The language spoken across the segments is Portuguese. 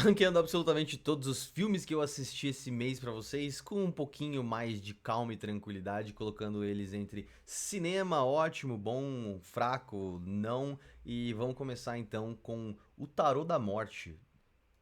ranqueando absolutamente todos os filmes que eu assisti esse mês pra vocês, com um pouquinho mais de calma e tranquilidade, colocando eles entre cinema, ótimo, bom, fraco, não. E vamos começar então com O Tarô da Morte.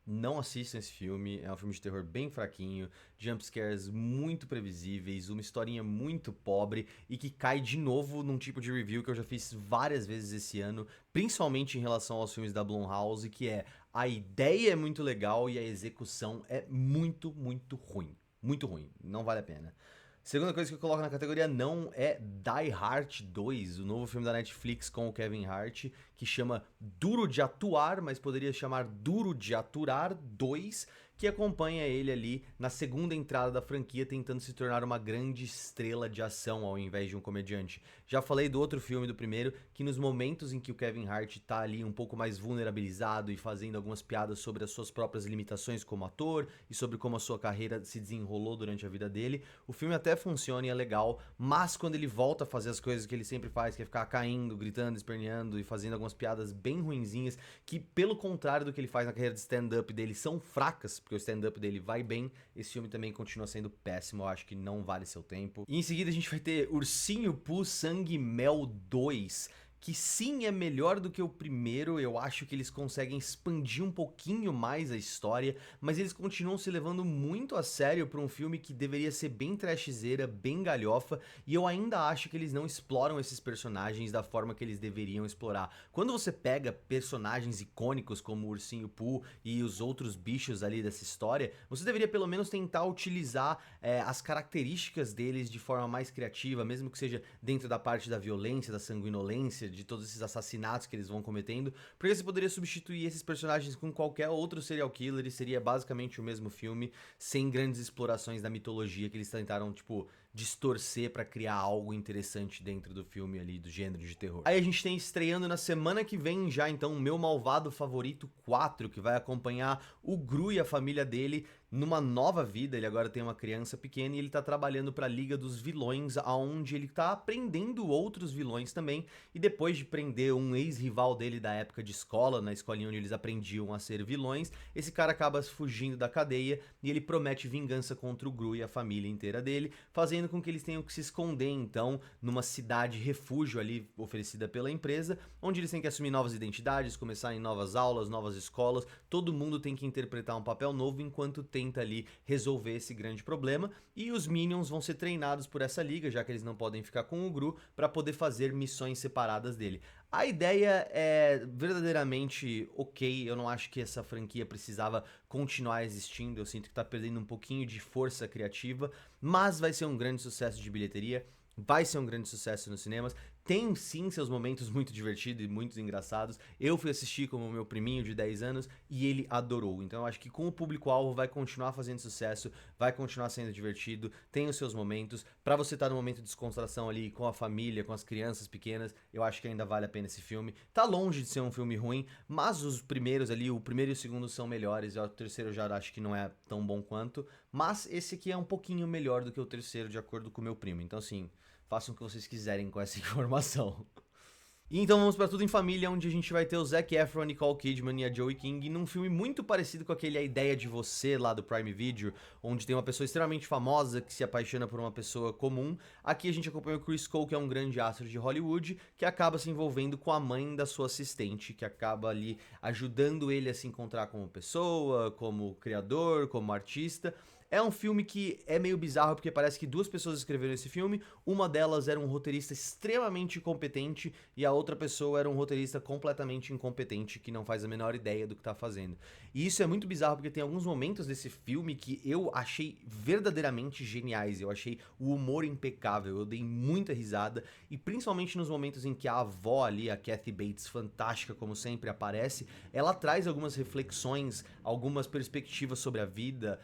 Não assistam esse filme, é um filme de terror bem fraquinho, jumpscares muito previsíveis, uma historinha muito pobre e que cai de novo num tipo de review que eu já fiz várias vezes esse ano, principalmente em relação aos filmes da Blumhouse, que é a ideia é muito legal e a execução é muito, muito ruim. Muito ruim, não vale a pena. Segunda coisa que eu coloco na categoria não é Die Hard 2, o novo filme da Netflix com o Kevin Hart, que chama Duro de Atuar, mas poderia chamar Duro de Aturar 2, que acompanha ele ali na segunda entrada da franquia, tentando se tornar uma grande estrela de ação ao invés de um comediante. Já falei do outro filme do primeiro, que nos momentos em que o Kevin Hart tá ali um pouco mais vulnerabilizado e fazendo algumas piadas sobre as suas próprias limitações como ator e sobre como a sua carreira se desenrolou durante a vida dele, o filme até funciona e é legal, mas quando ele volta a fazer as coisas que ele sempre faz, que é ficar caindo, gritando, esperneando e fazendo algumas piadas bem ruinzinhas, que pelo contrário do que ele faz na carreira de stand-up dele, são fracas, porque o stand-up dele vai bem, esse filme também continua sendo péssimo, eu acho que não vale seu tempo. E em seguida a gente vai ter Ursinho Pooh Sangue Mel 2, que sim é melhor do que o primeiro, eu acho que eles conseguem expandir um pouquinho mais a história, mas eles continuam se levando muito a sério para um filme que deveria ser bem trashzeira, bem galhofa, e eu ainda acho que eles não exploram esses personagens da forma que eles deveriam explorar. Quando você pega personagens icônicos como o Ursinho Pooh e os outros bichos ali dessa história, você deveria pelo menos tentar utilizar as características deles de forma mais criativa, mesmo que seja dentro da parte da violência, da sanguinolência, de todos esses assassinatos que eles vão cometendo, porque você poderia substituir esses personagens com qualquer outro serial killer e seria basicamente o mesmo filme, sem grandes explorações da mitologia que eles tentaram, tipo, distorcer pra criar algo interessante dentro do filme ali, do gênero de terror. Aí a gente tem estreando na semana que vem já, então, o Meu Malvado Favorito 4, que vai acompanhar o Gru e a família dele numa nova vida. Ele agora tem uma criança pequena e ele tá trabalhando pra Liga dos Vilões, aonde ele tá aprendendo outros vilões também, e depois de prender um ex-rival dele da época de escola, na escolinha onde eles aprendiam a ser vilões, esse cara acaba fugindo da cadeia e ele promete vingança contra o Gru e a família inteira dele, fazendo com que eles tenham que se esconder então numa cidade refúgio ali oferecida pela empresa, onde eles têm que assumir novas identidades, começar em novas aulas, novas escolas, todo mundo tem que interpretar um papel novo enquanto tenta ali resolver esse grande problema, e os Minions vão ser treinados por essa liga, já que eles não podem ficar com o Gru, para poder fazer missões separadas dele. A ideia é verdadeiramente ok, eu não acho que essa franquia precisava continuar existindo, eu sinto que tá perdendo um pouquinho de força criativa, mas vai ser um grande sucesso de bilheteria, vai ser um grande sucesso nos cinemas, tem sim seus momentos muito divertidos e muito engraçados. Eu fui assistir com o meu priminho de 10 anos e ele adorou. Então eu acho que com o público-alvo vai continuar fazendo sucesso, vai continuar sendo divertido, tem os seus momentos. Pra você estar no momento de descontração ali com a família, com as crianças pequenas, eu acho que ainda vale a pena esse filme. Tá longe de ser um filme ruim, mas os primeiros ali, o primeiro e o segundo são melhores, o terceiro eu já acho que não é tão bom quanto, mas esse aqui é um pouquinho melhor do que o terceiro, de acordo com o meu primo. Então assim, façam o que vocês quiserem com essa informação. E então vamos pra Tudo em Família, onde a gente vai ter o Zac Efron, Nicole Kidman e a Joey King num filme muito parecido com aquele A Ideia de Você lá do Prime Video, onde tem uma pessoa extremamente famosa que se apaixona por uma pessoa comum. Aqui a gente acompanha o Chris Cole, que é um grande astro de Hollywood, que acaba se envolvendo com a mãe da sua assistente, que acaba ali ajudando ele a se encontrar como pessoa, como criador, como artista. É um filme que é meio bizarro porque parece que duas pessoas escreveram esse filme, uma delas era um roteirista extremamente competente e a outra pessoa era um roteirista completamente incompetente que não faz a menor ideia do que tá fazendo. E isso é muito bizarro porque tem alguns momentos desse filme que eu achei verdadeiramente geniais, eu achei o humor impecável, eu dei muita risada e principalmente nos momentos em que a avó ali, a Kathy Bates, fantástica como sempre, aparece, ela traz algumas reflexões, algumas perspectivas sobre a vida,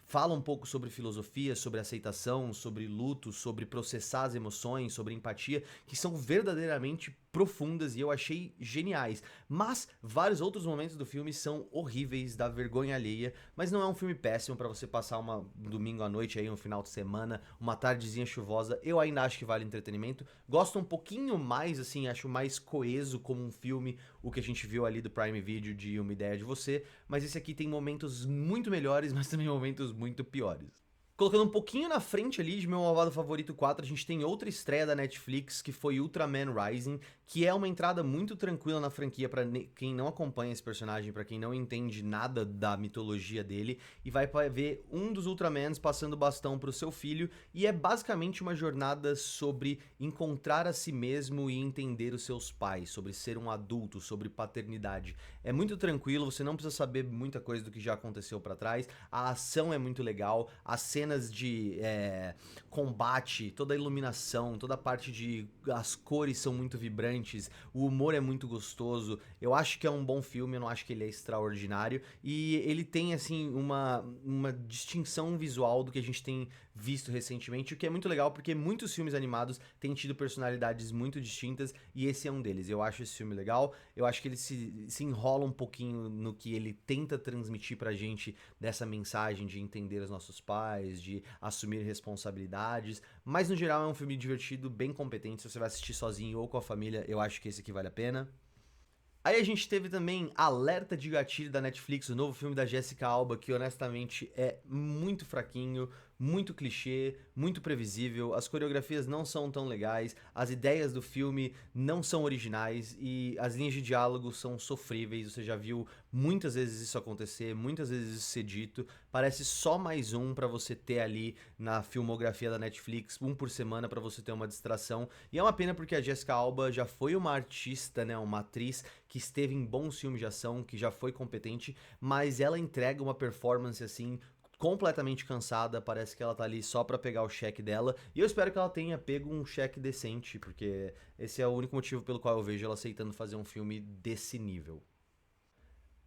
fala um pouco sobre filosofia, sobre aceitação, sobre luto, sobre processar as emoções, sobre empatia, que são verdadeiramente profundas e eu achei geniais. Mas vários outros momentos do filme são horríveis, dá vergonha alheia, mas não é um filme péssimo pra você passar um domingo à noite aí, um final de semana, uma tardezinha chuvosa. Eu ainda acho que vale entretenimento. Gosto um pouquinho mais, assim, acho mais coeso como um filme o que a gente viu ali do Prime Video de Uma Ideia de Você, mas esse aqui tem momentos muito melhores, mas também momentos muito piores. Colocando um pouquinho na frente ali de Meu Malvado Favorito 4, a gente tem outra estreia da Netflix, que foi Ultraman Rising, que é uma entrada muito tranquila na franquia pra quem não acompanha esse personagem, pra quem não entende nada da mitologia dele, e vai ver um dos Ultramans passando o bastão pro seu filho, e é basicamente uma jornada sobre encontrar a si mesmo e entender os seus pais, sobre ser um adulto, sobre paternidade. É muito tranquilo, você não precisa saber muita coisa do que já aconteceu pra trás, a ação é muito legal, a cenas de combate, toda a iluminação, toda a parte de... as cores são muito vibrantes, o humor é muito gostoso, eu acho que é um bom filme, eu não acho que ele é extraordinário, e ele tem, assim, uma distinção visual do que a gente tem visto recentemente, o que é muito legal, porque muitos filmes animados têm tido personalidades muito distintas, e esse é um deles. Eu acho esse filme legal, eu acho que ele se enrola um pouquinho no que ele tenta transmitir pra gente dessa mensagem de entender os nossos pais, de assumir responsabilidades, mas no geral é um filme divertido, bem competente. Se você vai assistir sozinho ou com a família, eu acho que esse aqui vale a pena. Aí a gente teve também Alerta de Gatilho da Netflix, o novo filme da Jessica Alba, que honestamente é muito fraquinho, muito clichê, muito previsível, as coreografias não são tão legais, as ideias do filme não são originais e as linhas de diálogo são sofríveis. Você já viu muitas vezes isso acontecer, muitas vezes isso ser dito, parece só mais um pra você ter ali na filmografia da Netflix, um por semana pra você ter uma distração, e é uma pena porque a Jessica Alba já foi uma artista, né, uma atriz que esteve em bons filmes de ação, que já foi competente, mas ela entrega uma performance assim completamente cansada, parece que ela tá ali só pra pegar o cheque dela, e eu espero que ela tenha pego um cheque decente, porque esse é o único motivo pelo qual eu vejo ela aceitando fazer um filme desse nível.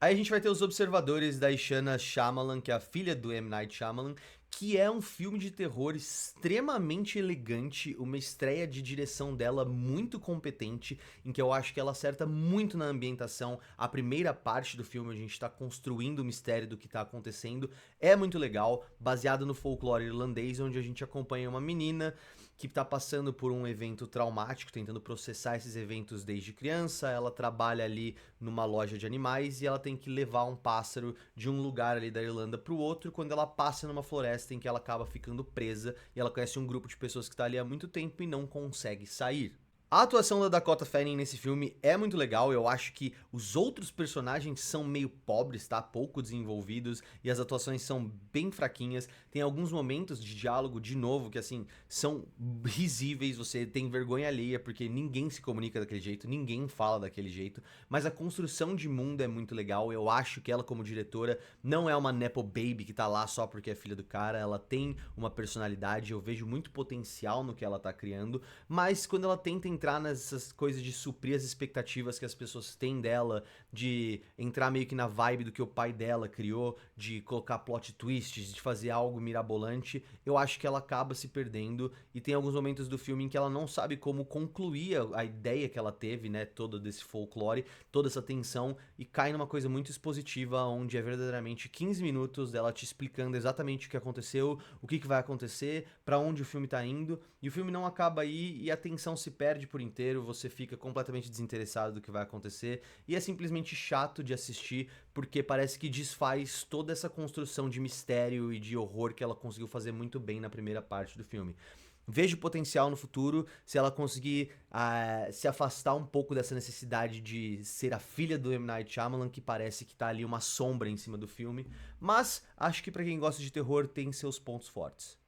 Aí a gente vai ter Os Observadores da Ishana Shyamalan, que é a filha do M. Night Shyamalan, que é um filme de terror extremamente elegante, uma estreia de direção dela muito competente, em que eu acho que ela acerta muito na ambientação. A primeira parte do filme, a gente tá construindo o mistério do que tá acontecendo, é muito legal, baseado no folclore irlandês, onde a gente acompanha uma menina que tá passando por um evento traumático, tentando processar esses eventos desde criança. Ela trabalha ali numa loja de animais e ela tem que levar um pássaro de um lugar ali da Irlanda pro outro, quando ela passa numa floresta em que ela acaba ficando presa e ela conhece um grupo de pessoas que tá ali há muito tempo e não consegue sair. A atuação da Dakota Fanning nesse filme é muito legal, eu acho que os outros personagens são meio pobres, tá? Pouco desenvolvidos, e as atuações são bem fraquinhas. Tem alguns momentos de diálogo, de novo, que assim, são risíveis, você tem vergonha alheia, porque ninguém se comunica daquele jeito, ninguém fala daquele jeito, mas a construção de mundo é muito legal. Eu acho que ela, como diretora, não é uma nepo baby que tá lá só porque é filha do cara, ela tem uma personalidade, eu vejo muito potencial no que ela tá criando, mas quando ela tenta entrar nessas coisas de suprir as expectativas que as pessoas têm dela, de entrar meio que na vibe do que o pai dela criou, de colocar plot twists, de fazer algo mirabolante, eu acho que ela acaba se perdendo, e tem alguns momentos do filme em que ela não sabe como concluir a ideia que ela teve, né, toda desse folclore, toda essa tensão, e cai numa coisa muito expositiva, onde é verdadeiramente 15 minutos dela te explicando exatamente o que aconteceu, o que vai acontecer, pra onde o filme tá indo, e o filme não acaba aí, e a tensão se perde por inteiro, você fica completamente desinteressado do que vai acontecer, e é simplesmente chato de assistir, porque parece que desfaz toda essa construção de mistério e de horror que ela conseguiu fazer muito bem na primeira parte do filme. Vejo potencial no futuro se ela conseguir se afastar um pouco dessa necessidade de ser a filha do M. Night Shyamalan, que parece que tá ali uma sombra em cima do filme, mas acho que pra quem gosta de terror tem seus pontos fortes.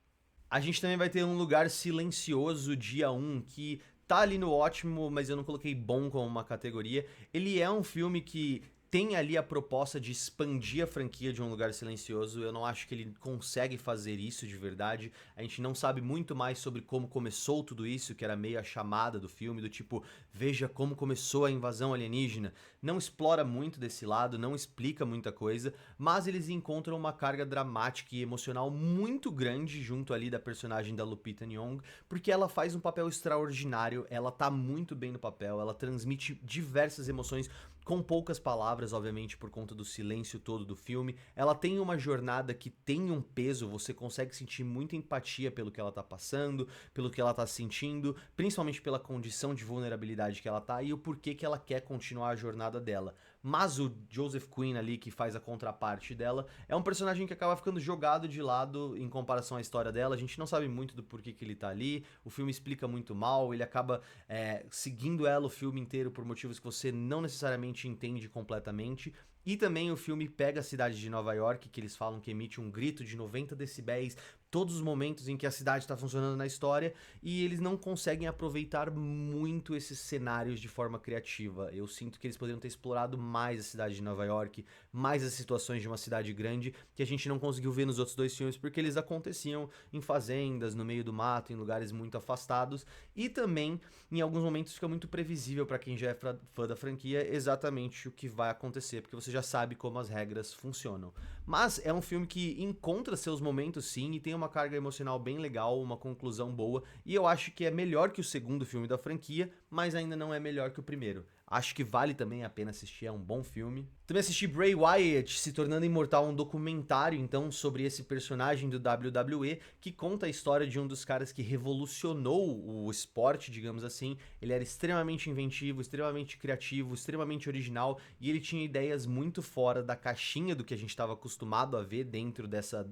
A gente também vai ter Um Lugar Silencioso, dia 1, que tá ali no ótimo, mas eu não coloquei bom como uma categoria. Ele é um filme que tem ali a proposta de expandir a franquia de Um Lugar Silencioso. Eu não acho que ele consegue fazer isso de verdade. A gente não sabe muito mais sobre como começou tudo isso, que era meio a chamada do filme, do tipo, veja como começou a invasão alienígena. Não explora muito desse lado, não explica muita coisa, mas eles encontram uma carga dramática e emocional muito grande junto ali da personagem da Lupita Nyong'o, porque ela faz um papel extraordinário, ela tá muito bem no papel, ela transmite diversas emoções com poucas palavras, obviamente, por conta do silêncio todo do filme. Ela tem uma jornada que tem um peso, você consegue sentir muita empatia pelo que ela tá passando, pelo que ela tá sentindo, principalmente pela condição de vulnerabilidade que ela tá e o porquê que ela quer continuar a jornada dela. Mas o Joseph Quinn ali, que faz a contraparte dela, é um personagem que acaba ficando jogado de lado em comparação à história dela. A gente não sabe muito do porquê que ele tá ali, o filme explica muito mal, ele acaba seguindo ela o filme inteiro por motivos que você não necessariamente entende completamente. E também o filme pega a cidade de Nova York, que eles falam que emite um grito de 90 decibéis, todos os momentos em que a cidade está funcionando na história, e eles não conseguem aproveitar muito esses cenários de forma criativa. Eu sinto que eles poderiam ter explorado mais a cidade de Nova York, mais as situações de uma cidade grande, que a gente não conseguiu ver nos outros dois filmes, porque eles aconteciam em fazendas, no meio do mato, em lugares muito afastados, e também, em alguns momentos, fica muito previsível para quem já é fã da franquia exatamente o que vai acontecer, porque você já sabe como as regras funcionam. Mas é um filme que encontra seus momentos sim, e tem uma carga emocional bem legal, uma conclusão boa, e eu acho que é melhor que o segundo filme da franquia, mas ainda não é melhor que o primeiro. Acho que vale também a pena assistir, é um bom filme. Também assisti Bray Wyatt se tornando imortal, um documentário então sobre esse personagem do WWE que conta a história de um dos caras que revolucionou o esporte, digamos assim. Ele era extremamente inventivo, extremamente criativo, extremamente original e ele tinha ideias muito fora da caixinha do que a gente estava acostumado a ver dentro dessa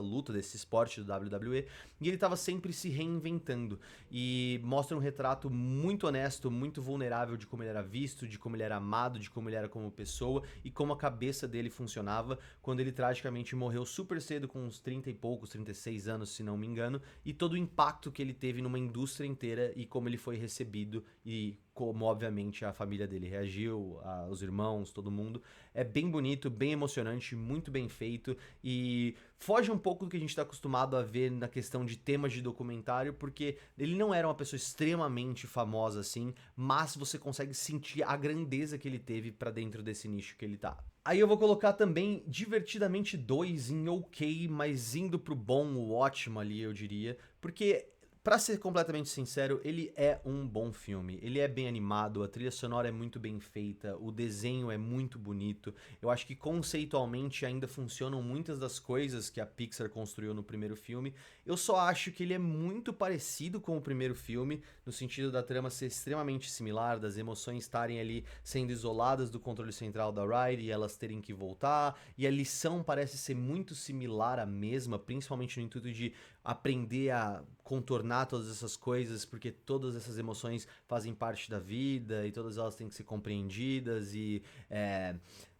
luta, desse esporte do WWE, e ele estava sempre se reinventando e mostra um retrato muito honesto, muito vulnerável de como ele era visto, de como ele era amado, de como ele era como pessoa e como a cabeça dele funcionava quando ele tragicamente morreu super cedo, com uns 30 e poucos, 36 anos, se não me engano, e todo o impacto que ele teve numa indústria inteira e como ele foi recebido e como, obviamente, a família dele reagiu, os irmãos, todo mundo. É bem bonito, bem emocionante, muito bem feito e foge um pouco do que a gente está acostumado a ver na questão de temas de documentário, porque ele não era uma pessoa extremamente famosa assim, mas você consegue sentir a grandeza que ele teve para dentro desse nicho que ele tá. Aí eu vou colocar também Divertidamente 2 em ok, mas indo pro bom, o ótimo ali, eu diria, porque pra ser completamente sincero, ele é um bom filme. Ele é bem animado, a trilha sonora é muito bem feita, o desenho é muito bonito. Eu acho que conceitualmente ainda funcionam muitas das coisas que a Pixar construiu no primeiro filme. Eu só acho que ele é muito parecido com o primeiro filme, no sentido da trama ser extremamente similar, das emoções estarem ali sendo isoladas do controle central da Riley e elas terem que voltar, e a lição parece ser muito similar à mesma, principalmente no intuito de aprender a contornar todas essas coisas, porque todas essas emoções fazem parte da vida e todas elas têm que ser compreendidas e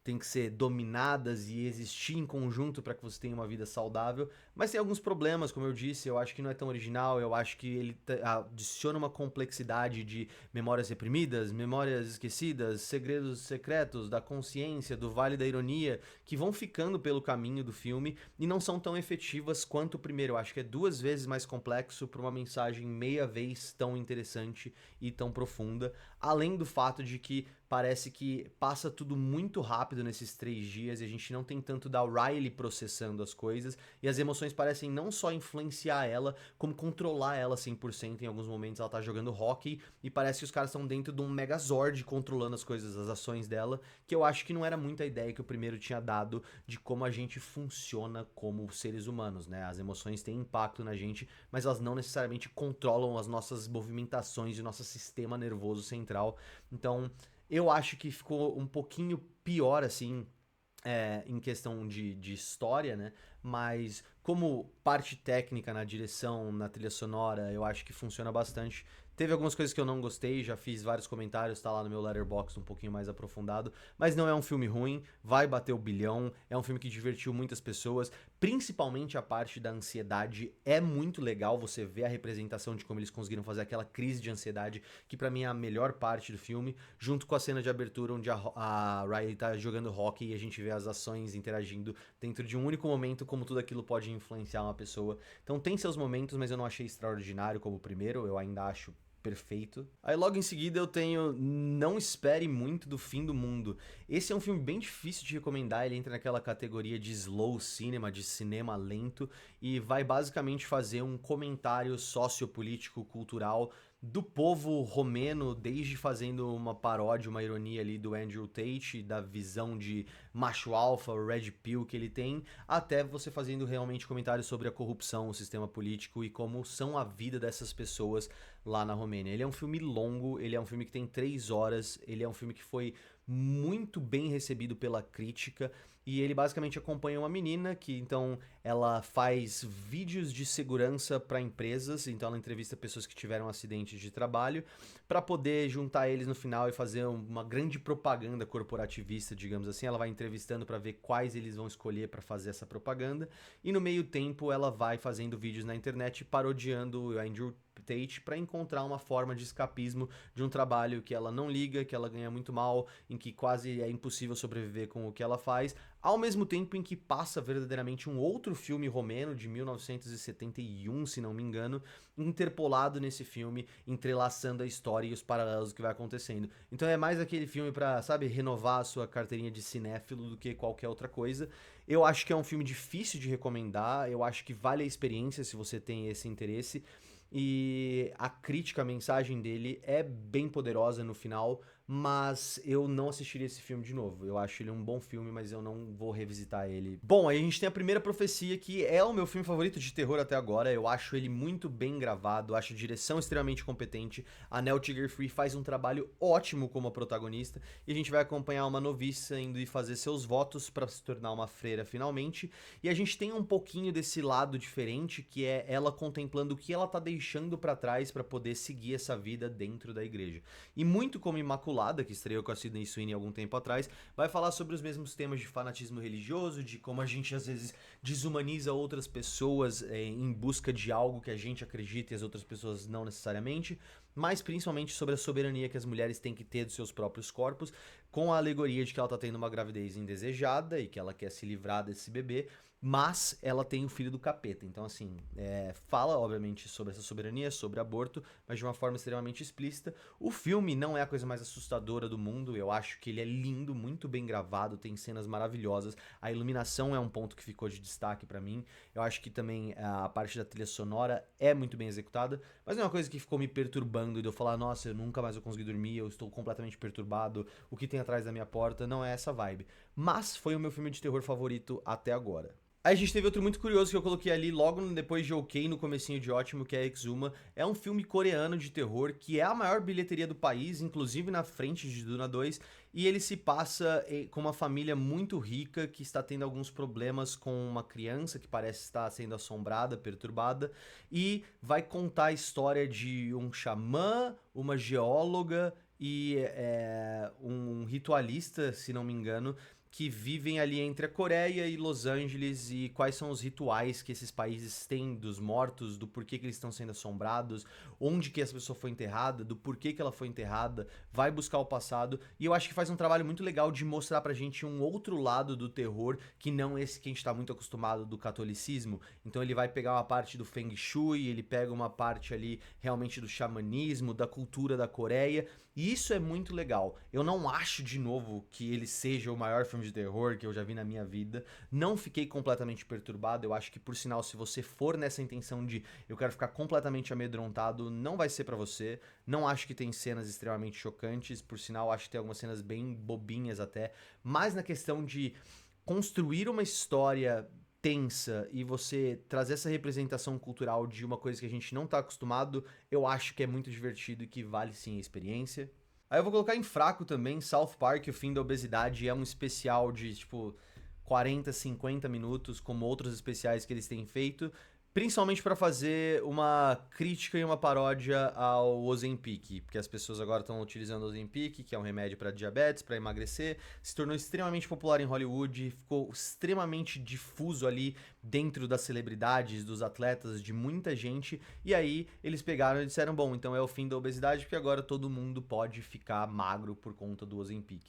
têm que ser dominadas e existir em conjunto para que você tenha uma vida saudável. Mas tem alguns problemas, como eu disse, eu acho que não é tão original, eu acho que ele adiciona uma complexidade de memórias reprimidas, memórias esquecidas, segredos secretos da consciência, do Vale da Ironia, que vão ficando pelo caminho do filme e não são tão efetivas quanto o primeiro. Eu acho que é 2 vezes mais complexo para uma mensagem meia vez tão interessante e tão profunda, além do fato de que parece que passa tudo muito rápido nesses 3 dias e a gente não tem tanto da Riley processando as coisas e as emoções parecem não só influenciar ela, como controlar ela 100%. Em alguns momentos ela tá jogando hockey e parece que os caras estão dentro de um megazord controlando as coisas, as ações dela, que eu acho que não era muita ideia que o primeiro tinha dado de como a gente funciona como seres humanos, né? As emoções têm impacto na gente, mas elas não necessariamente controlam as nossas movimentações e o nosso sistema nervoso central. Então, eu acho que ficou um pouquinho pior, assim, em questão de história, né? Mas como parte técnica na direção, na trilha sonora, eu acho que funciona bastante. Teve algumas coisas que eu não gostei, já fiz vários comentários, tá lá no meu Letterboxd um pouquinho mais aprofundado, mas não é um filme ruim, vai bater o bilhão, é um filme que divertiu muitas pessoas, principalmente a parte da ansiedade é muito legal, você vê a representação de como eles conseguiram fazer aquela crise de ansiedade, que pra mim é a melhor parte do filme, junto com a cena de abertura onde a Riley tá jogando hockey e a gente vê as ações interagindo dentro de um único momento, como tudo aquilo pode influenciar uma pessoa. Então tem seus momentos, mas eu não achei extraordinário como o primeiro, eu ainda acho perfeito. Aí logo em seguida eu tenho Não Espere Muito do Fim do Mundo. Esse é um filme bem difícil de recomendar, ele entra naquela categoria de slow cinema, de cinema lento, e vai basicamente fazer um comentário sociopolítico, cultural do povo romeno, desde fazendo uma paródia, uma ironia ali do Andrew Tate, da visão de macho alfa, o red pill que ele tem, até você fazendo realmente comentários sobre a corrupção, o sistema político e como são a vida dessas pessoas lá na Romênia. Ele é um filme longo, ele é um filme que tem 3 horas, ele é um filme que foi muito bem recebido pela crítica, e ele basicamente acompanha uma menina que então ela faz vídeos de segurança para empresas, então ela entrevista pessoas que tiveram acidentes de trabalho para poder juntar eles no final e fazer uma grande propaganda corporativista, digamos assim. Ela vai entrevistando para ver quais eles vão escolher para fazer essa propaganda, e no meio tempo ela vai fazendo vídeos na internet parodiando o Andrew Tate para encontrar uma forma de escapismo de um trabalho que ela não liga, que ela ganha muito mal, em que quase é impossível sobreviver com o que ela faz, ao mesmo tempo em que passa verdadeiramente um outro filme romeno de 1971, se não me engano, interpolado nesse filme, entrelaçando a história e os paralelos que vai acontecendo. Então é mais aquele filme pra, sabe, renovar a sua carteirinha de cinéfilo do que qualquer outra coisa. Eu acho que é um filme difícil de recomendar, eu acho que vale a experiência se você tem esse interesse. E a crítica, a mensagem dele é bem poderosa no final, mas eu não assistiria esse filme de novo. Eu acho ele um bom filme, mas eu não vou revisitar ele. Bom, aí a gente tem a Primeira Profecia, que é o meu filme favorito de terror até agora. Eu acho ele muito bem gravado, acho a direção extremamente competente. A Nell Tiger-Free faz um trabalho ótimo como a protagonista, e a gente vai acompanhar uma noviça indo e fazer seus votos para se tornar uma freira finalmente. E a gente tem um pouquinho desse lado diferente, que é ela contemplando o que ela tá deixando para trás para poder seguir essa vida dentro da igreja. E muito como Imaculada, que estreou com a Sydney Sweeney algum tempo atrás, vai falar sobre os mesmos temas de fanatismo religioso, de como a gente às vezes desumaniza outras pessoas em busca de algo que a gente acredita e as outras pessoas não necessariamente, mas principalmente sobre a soberania que as mulheres têm que ter dos seus próprios corpos, com a alegoria de que ela tá tendo uma gravidez indesejada e que ela quer se livrar desse bebê, mas ela tem o filho do capeta. Então, assim, fala, obviamente, sobre essa soberania, sobre aborto, mas de uma forma extremamente explícita. O filme não é a coisa mais assustadora do mundo, eu acho que ele é lindo, muito bem gravado, tem cenas maravilhosas, a iluminação é um ponto que ficou de destaque pra mim, eu acho que também a parte da trilha sonora é muito bem executada, mas não é uma coisa que ficou me perturbando de eu falar, nossa, eu nunca mais vou conseguir dormir, eu estou completamente perturbado, o que tem atrás da minha porta, não é essa vibe. Mas foi o meu filme de terror favorito até agora. Aí a gente teve outro muito curioso que eu coloquei ali logo depois de OK, no comecinho de Ótimo, que é Exuma. É um filme coreano de terror que é a maior bilheteria do país, inclusive na frente de Duna 2, e ele se passa com uma família muito rica que está tendo alguns problemas com uma criança que parece estar sendo assombrada, perturbada, e vai contar a história de um xamã, uma geóloga e um ritualista, se não me engano, que vivem ali entre a Coreia e Los Angeles, e quais são os rituais que esses países têm dos mortos, do porquê que eles estão sendo assombrados, onde que essa pessoa foi enterrada, do porquê que ela foi enterrada, vai buscar o passado, e eu acho que faz um trabalho muito legal de mostrar pra gente um outro lado do terror, que não esse que a gente tá muito acostumado do catolicismo. Então ele vai pegar uma parte do Feng Shui, ele pega uma parte ali realmente do xamanismo, da cultura da Coreia, e isso é muito legal. Eu não acho, de novo, que ele seja o maior filme de terror que eu já vi na minha vida. Não fiquei completamente perturbado. Eu acho que, por sinal, se você for nessa intenção de eu quero ficar completamente amedrontado, não vai ser pra você. Não acho que tem cenas extremamente chocantes. Por sinal, acho que tem algumas cenas bem bobinhas até. Mas na questão de construir uma história tensa e você trazer essa representação cultural de uma coisa que a gente não tá acostumado, eu acho que é muito divertido e que vale sim a experiência. Aí eu vou colocar em fraco também South Park, o fim da obesidade, é um especial de tipo 40, 50 minutos, como outros especiais que eles têm feito, principalmente para fazer uma crítica e uma paródia ao Ozempic, porque as pessoas agora estão utilizando o Ozempic, que é um remédio para diabetes, para emagrecer, se tornou extremamente popular em Hollywood, ficou extremamente difuso ali dentro das celebridades, dos atletas, de muita gente, e aí eles pegaram e disseram, bom, então é o fim da obesidade, porque agora todo mundo pode ficar magro por conta do Ozempic.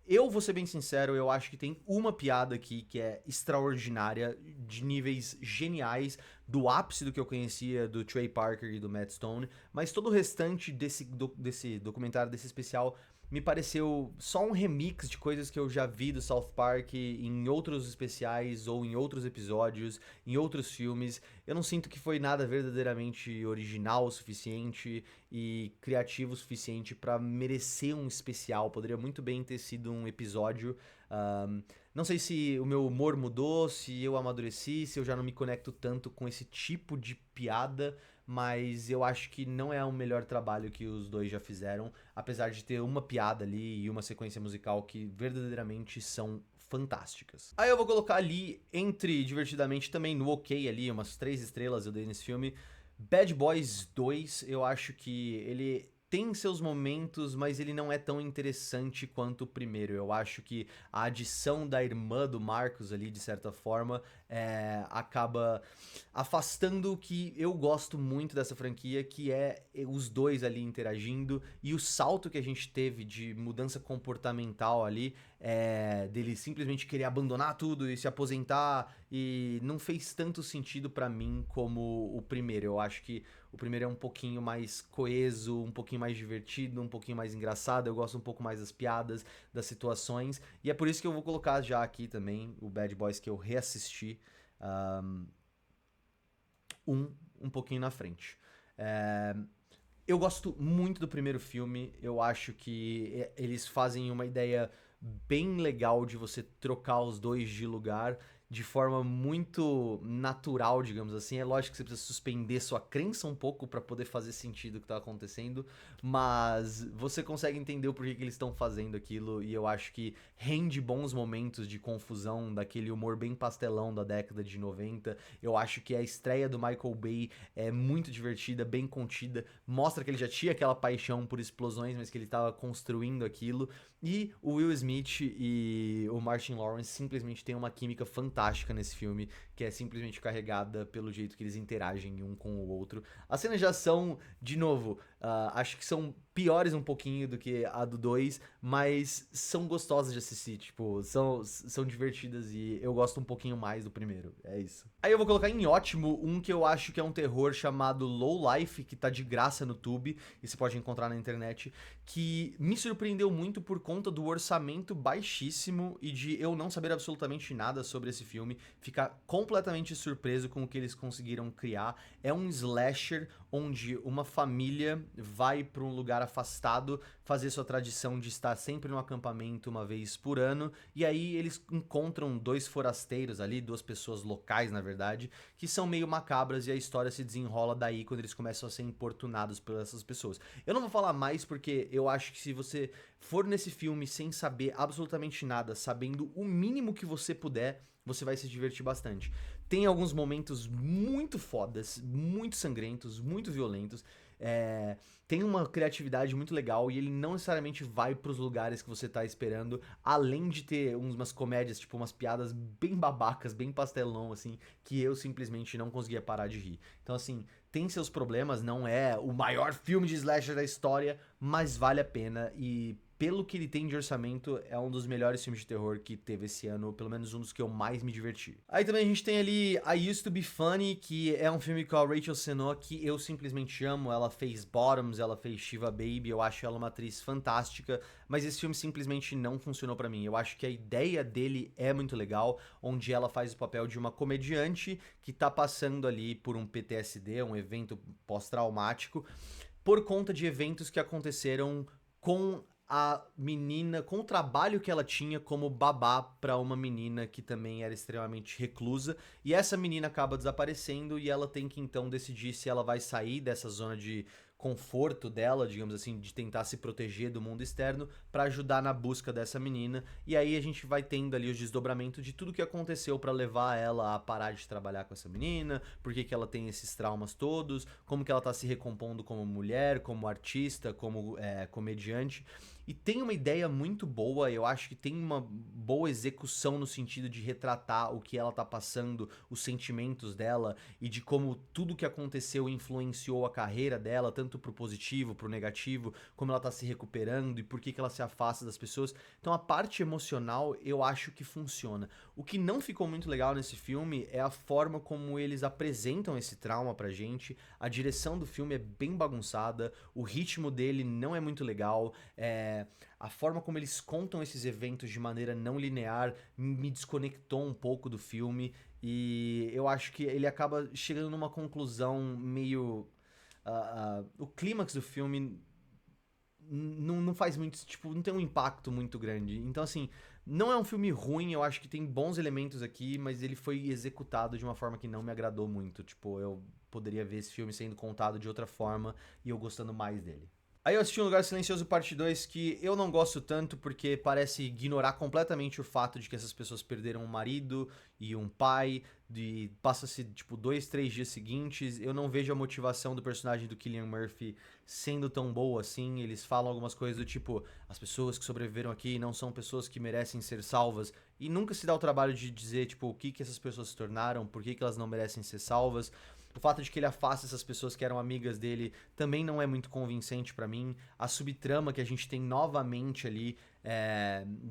Eu vou ser bem sincero, eu acho que tem uma piada aqui que é extraordinária, de níveis geniais, do ápice do que eu conhecia do Trey Parker e do Matt Stone, mas todo o restante desse documentário, desse especial, me pareceu só um remix de coisas que eu já vi do South Park em outros especiais ou em outros episódios, em outros filmes. Eu não sinto que foi nada verdadeiramente original o suficiente e criativo o suficiente pra merecer um especial. Poderia muito bem ter sido um episódio. Ahn, não sei se o meu humor mudou, se eu amadureci, se eu já não me conecto tanto com esse tipo de piada, mas eu acho que não é o melhor trabalho que os dois já fizeram, apesar de ter uma piada ali e uma sequência musical que verdadeiramente são fantásticas. Aí eu vou colocar ali, entre divertidamente também no ok ali, umas 3 estrelas eu dei nesse filme. Bad Boys 2, eu acho que ele tem seus momentos, mas ele não é tão interessante quanto o primeiro. Eu acho que a adição da irmã do Marcos ali, de certa forma, acaba afastando o que eu gosto muito dessa franquia, que é os dois ali interagindo e o salto que a gente teve de mudança comportamental ali, dele simplesmente querer abandonar tudo e se aposentar, e não fez tanto sentido pra mim como o primeiro. Eu acho que o primeiro é um pouquinho mais coeso, um pouquinho mais divertido, um pouquinho mais engraçado. Eu gosto um pouco mais das piadas, das situações. E é por isso que eu vou colocar já aqui também o Bad Boys que eu reassisti. Um, um pouquinho na frente. É, eu gosto muito do primeiro filme. Eu acho que eles fazem uma ideia bem legal de você trocar os dois de lugar de forma muito natural, digamos assim. É lógico que você precisa suspender sua crença um pouco para poder fazer sentido o que tá acontecendo, mas você consegue entender o porquê que eles estão fazendo aquilo, e eu acho que rende bons momentos de confusão, daquele humor bem pastelão da década de 90. Eu acho que a estreia do Michael Bay é muito divertida, bem contida, mostra que ele já tinha aquela paixão por explosões, mas que ele estava construindo aquilo. E o Will Smith e o Martin Lawrence simplesmente têm uma química fantástica nesse filme, que é simplesmente carregada pelo jeito que eles interagem um com o outro. As cenas de ação, de novo, acho que são piores um pouquinho do que a do 2, mas são gostosas de assistir, tipo, são divertidas e eu gosto um pouquinho mais do primeiro, é isso. Aí eu vou colocar em ótimo um que eu acho que é um terror chamado Low Life, que tá de graça no Tubi, e você pode encontrar na internet, que me surpreendeu muito por conta do orçamento baixíssimo e de eu não saber absolutamente nada sobre esse filme, ficar completamente surpreso com o que eles conseguiram criar. É um slasher onde uma família vai para um lugar afastado fazer sua tradição de estar sempre no acampamento uma vez por ano, e aí eles encontram dois forasteiros ali, duas pessoas locais na verdade, que são meio macabras, e a história se desenrola daí quando eles começam a ser importunados por essas pessoas. Eu não vou falar mais porque eu acho que se você for nesse filme sem saber absolutamente nada, sabendo o mínimo que você puder, você vai se divertir bastante. Tem alguns momentos muito fodas, muito sangrentos, muito violentos. Tem uma criatividade muito legal e ele não necessariamente vai pros lugares que você tá esperando, além de ter umas comédias, tipo umas piadas bem babacas, bem pastelão, assim, que eu simplesmente não conseguia parar de rir. Então, assim, tem seus problemas, não é o maior filme de slasher da história, mas vale a pena e pelo que ele tem de orçamento, é um dos melhores filmes de terror que teve esse ano, ou pelo menos um dos que eu mais me diverti. Aí também a gente tem ali I Used to Be Funny, que é um filme com a Rachel Senow, que eu simplesmente amo. Ela fez Bottoms, ela fez Shiva Baby, eu acho ela uma atriz fantástica, mas esse filme simplesmente não funcionou pra mim. Eu acho que a ideia dele é muito legal, onde ela faz o papel de uma comediante que tá passando ali por um PTSD, um evento pós-traumático, por conta de eventos que aconteceram com a menina, com o trabalho que ela tinha como babá pra uma menina que também era extremamente reclusa, e essa menina acaba desaparecendo e ela tem que então decidir se ela vai sair dessa zona de conforto dela, digamos assim, de tentar se proteger do mundo externo pra ajudar na busca dessa menina. E aí a gente vai tendo ali os desdobramentos de tudo que aconteceu pra levar ela a parar de trabalhar com essa menina, por que que ela tem esses traumas todos, como que ela tá se recompondo como mulher, como artista, como comediante. E tem uma ideia muito boa, eu acho que tem uma boa execução no sentido de retratar o que ela tá passando, os sentimentos dela e de como tudo que aconteceu influenciou a carreira dela, tanto tanto pro positivo, pro negativo, como ela tá se recuperando e por que ela se afasta das pessoas. Então a parte emocional eu acho que funciona. O que não ficou muito legal nesse filme é a forma como eles apresentam esse trauma pra gente. A direção do filme é bem bagunçada, o ritmo dele não é muito legal, a forma como eles contam esses eventos de maneira não linear me desconectou um pouco do filme e eu acho que ele acaba chegando numa conclusão meio. O clímax do filme não faz muito, tipo, não tem um impacto muito grande. Então, assim, não é um filme ruim, eu acho que tem bons elementos aqui, mas ele foi executado de uma forma que não me agradou muito. Tipo, eu poderia ver esse filme sendo contado de outra forma e eu gostando mais dele. Aí eu assisti Um Lugar Silencioso parte 2 que eu não gosto tanto porque parece ignorar completamente o fato de que essas pessoas perderam um marido e um pai, passa-se tipo 2, 3 dias seguintes. Eu não vejo a motivação do personagem do Cillian Murphy sendo tão boa assim. Eles falam algumas coisas do tipo, as pessoas que sobreviveram aqui não são pessoas que merecem ser salvas. E nunca se dá o trabalho de dizer, tipo, o que essas pessoas se tornaram, por que elas não merecem ser salvas. O fato de que ele afasta essas pessoas que eram amigas dele também não é muito convincente pra mim. A subtrama que a gente tem novamente ali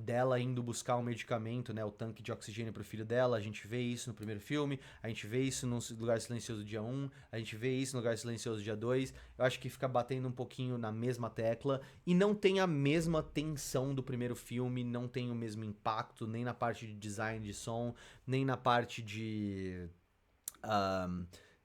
dela indo buscar um medicamento, né, o tanque de oxigênio pro filho dela, a gente vê isso no primeiro filme, a gente vê isso no Lugar Silencioso dia 1, a gente vê isso no Lugar Silencioso dia 2. Eu acho que fica batendo um pouquinho na mesma tecla e não tem a mesma tensão do primeiro filme, não tem o mesmo impacto, nem na parte de design de som, nem na parte de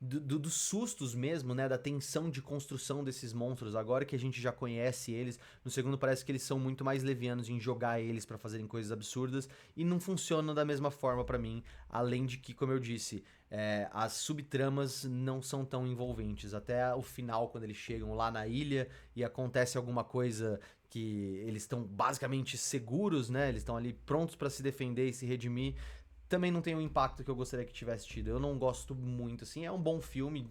dos sustos mesmo, né? Da tensão de construção desses monstros. Agora que a gente já conhece eles, no segundo parece que eles são muito mais levianos em jogar eles pra fazerem coisas absurdas e não funcionam da mesma forma pra mim. Além de que, como eu disse, as subtramas não são tão envolventes. Até o final, quando eles chegam lá na ilha e acontece alguma coisa que eles estão basicamente seguros, né? Eles estão ali prontos pra se defender e se redimir, também não tem o impacto que eu gostaria que tivesse tido. Eu não gosto muito, assim. É um bom filme,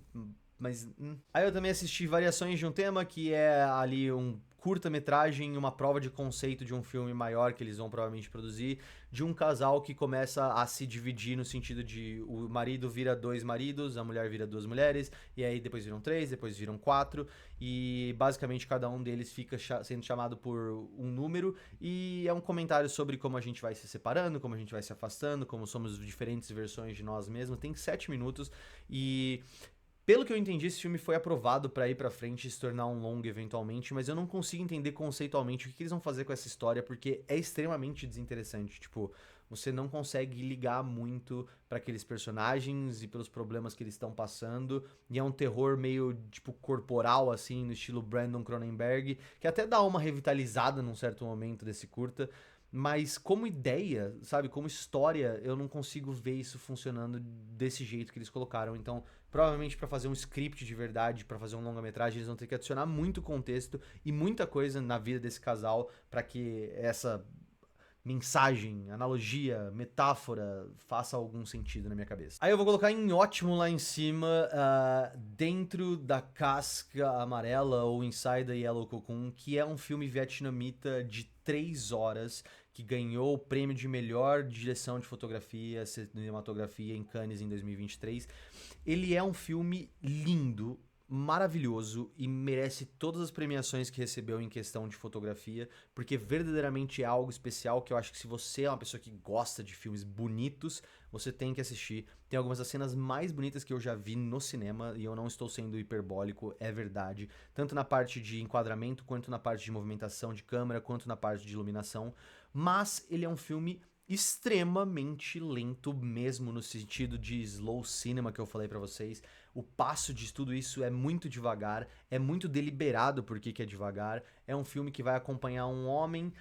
mas. Aí eu também assisti Variações de um Tema, que é ali um curta-metragem, uma prova de conceito de um filme maior que eles vão provavelmente produzir, de um casal que começa a se dividir no sentido de o marido vira 2 maridos, a mulher vira 2 mulheres, e aí depois viram 3, depois viram 4, e basicamente cada um deles fica sendo chamado por um número, e é um comentário sobre como a gente vai se separando, como a gente vai se afastando, como somos diferentes versões de nós mesmos. Tem 7 minutos e pelo que eu entendi, esse filme foi aprovado pra ir pra frente e se tornar um longo eventualmente, mas eu não consigo entender conceitualmente o que eles vão fazer com essa história, porque é extremamente desinteressante. Tipo, você não consegue ligar muito pra aqueles personagens e pelos problemas que eles estão passando, e é um terror meio, tipo, corporal, assim, no estilo Brandon Cronenberg, que até dá uma revitalizada num certo momento desse curta, mas como ideia, sabe, como história, eu não consigo ver isso funcionando desse jeito que eles colocaram. Então, provavelmente para fazer um script de verdade, para fazer um longa-metragem, eles vão ter que adicionar muito contexto e muita coisa na vida desse casal para que essa mensagem, analogia, metáfora faça algum sentido na minha cabeça. Aí eu vou colocar em ótimo lá em cima, Dentro da Casca Amarela ou Inside the Yellow Cocoon, que é um filme vietnamita de 3 horas que ganhou o prêmio de melhor direção de fotografia, cinematografia em Cannes em 2023. Ele é um filme lindo, maravilhoso e merece todas as premiações que recebeu em questão de fotografia, porque verdadeiramente é algo especial que eu acho que se você é uma pessoa que gosta de filmes bonitos, você tem que assistir. Tem algumas das cenas mais bonitas que eu já vi no cinema e eu não estou sendo hiperbólico, é verdade. Tanto na parte de enquadramento, quanto na parte de movimentação de câmera, quanto na parte de iluminação. Mas ele é um filme extremamente lento mesmo no sentido de slow cinema que eu falei pra vocês. O passo de tudo isso é muito devagar, é muito deliberado porque que é devagar. É um filme que vai acompanhar um homem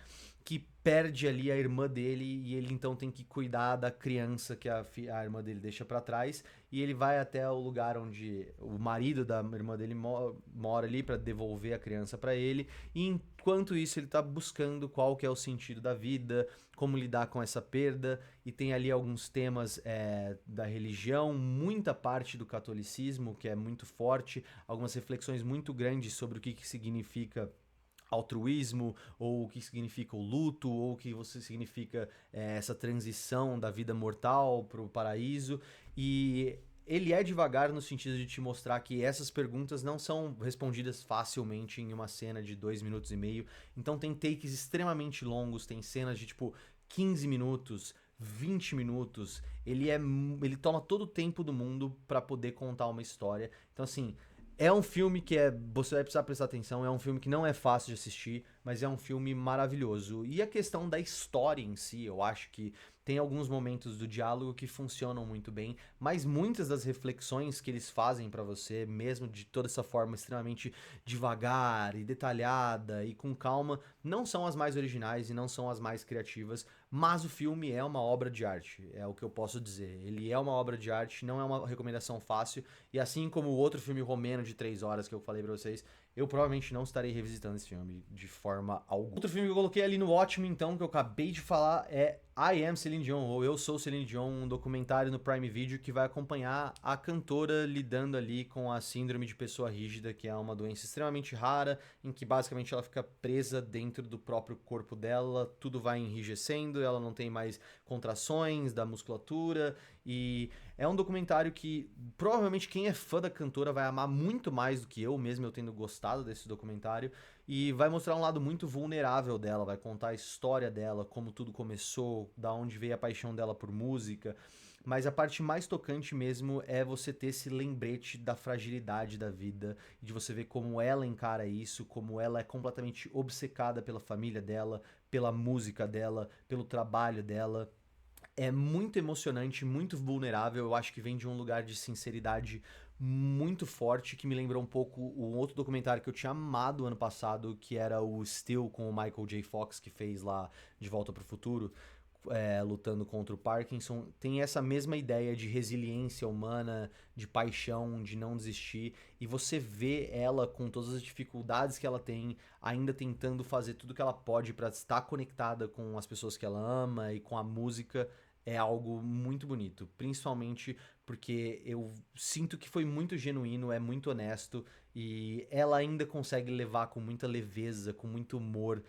que perde ali a irmã dele e ele então tem que cuidar da criança que a irmã dele deixa pra trás, e ele vai até o lugar onde o marido da irmã dele mora ali pra devolver a criança pra ele, e enquanto isso ele tá buscando qual que é o sentido da vida, como lidar com essa perda, e tem ali alguns temas da religião, muita parte do catolicismo que é muito forte, algumas reflexões muito grandes sobre o que significa altruísmo, ou o que significa o luto, ou o que você significa essa transição da vida mortal para o paraíso. E ele é devagar no sentido de te mostrar que essas perguntas não são respondidas facilmente em uma cena de 2 minutos e meio. Então tem takes extremamente longos, tem cenas de tipo 15 minutos, 20 minutos. Ele toma todo o tempo do mundo pra poder contar uma história. Então assim, é um filme que você vai precisar prestar atenção, é um filme que não é fácil de assistir, mas é um filme maravilhoso. E a questão da história em si, eu acho que tem alguns momentos do diálogo que funcionam muito bem, mas muitas das reflexões que eles fazem pra você, mesmo de toda essa forma extremamente devagar e detalhada e com calma, não são as mais originais e não são as mais criativas, mas o filme é uma obra de arte, é o que eu posso dizer. Ele é uma obra de arte, não é uma recomendação fácil, e assim como o outro filme romeno de 3 horas que eu falei pra vocês, eu provavelmente não estarei revisitando esse filme de forma alguma. Outro filme que eu coloquei ali no ótimo, então, que eu acabei de falar, é I Am Celine Dion, ou Eu Sou Celine Dion, um documentário no Prime Video que vai acompanhar a cantora lidando ali com a síndrome de pessoa rígida, que é uma doença extremamente rara, em que basicamente ela fica presa dentro do próprio corpo dela, tudo vai enrijecendo, ela não tem mais contrações da musculatura, e é um documentário que provavelmente quem é fã da cantora vai amar muito mais do que eu, mesmo eu tendo gostado desse documentário, e vai mostrar um lado muito vulnerável dela, vai contar a história dela, como tudo começou, da onde veio a paixão dela por música. Mas a parte mais tocante mesmo é você ter esse lembrete da fragilidade da vida, e de você ver como ela encara isso, como ela é completamente obcecada pela família dela, pela música dela, pelo trabalho dela. É muito emocionante, muito vulnerável. Eu acho que vem de um lugar de sinceridade muito forte, que me lembrou um pouco o outro documentário que eu tinha amado ano passado, que era o Still, com o Michael J. Fox, que fez lá De Volta para o Futuro, lutando contra o Parkinson. Tem essa mesma ideia de resiliência humana, de paixão, de não desistir, e você vê ela com todas as dificuldades que ela tem, ainda tentando fazer tudo que ela pode para estar conectada com as pessoas que ela ama e com a música. É algo muito bonito, principalmente porque eu sinto que foi muito genuíno, é muito honesto, e ela ainda consegue levar com muita leveza, com muito humor,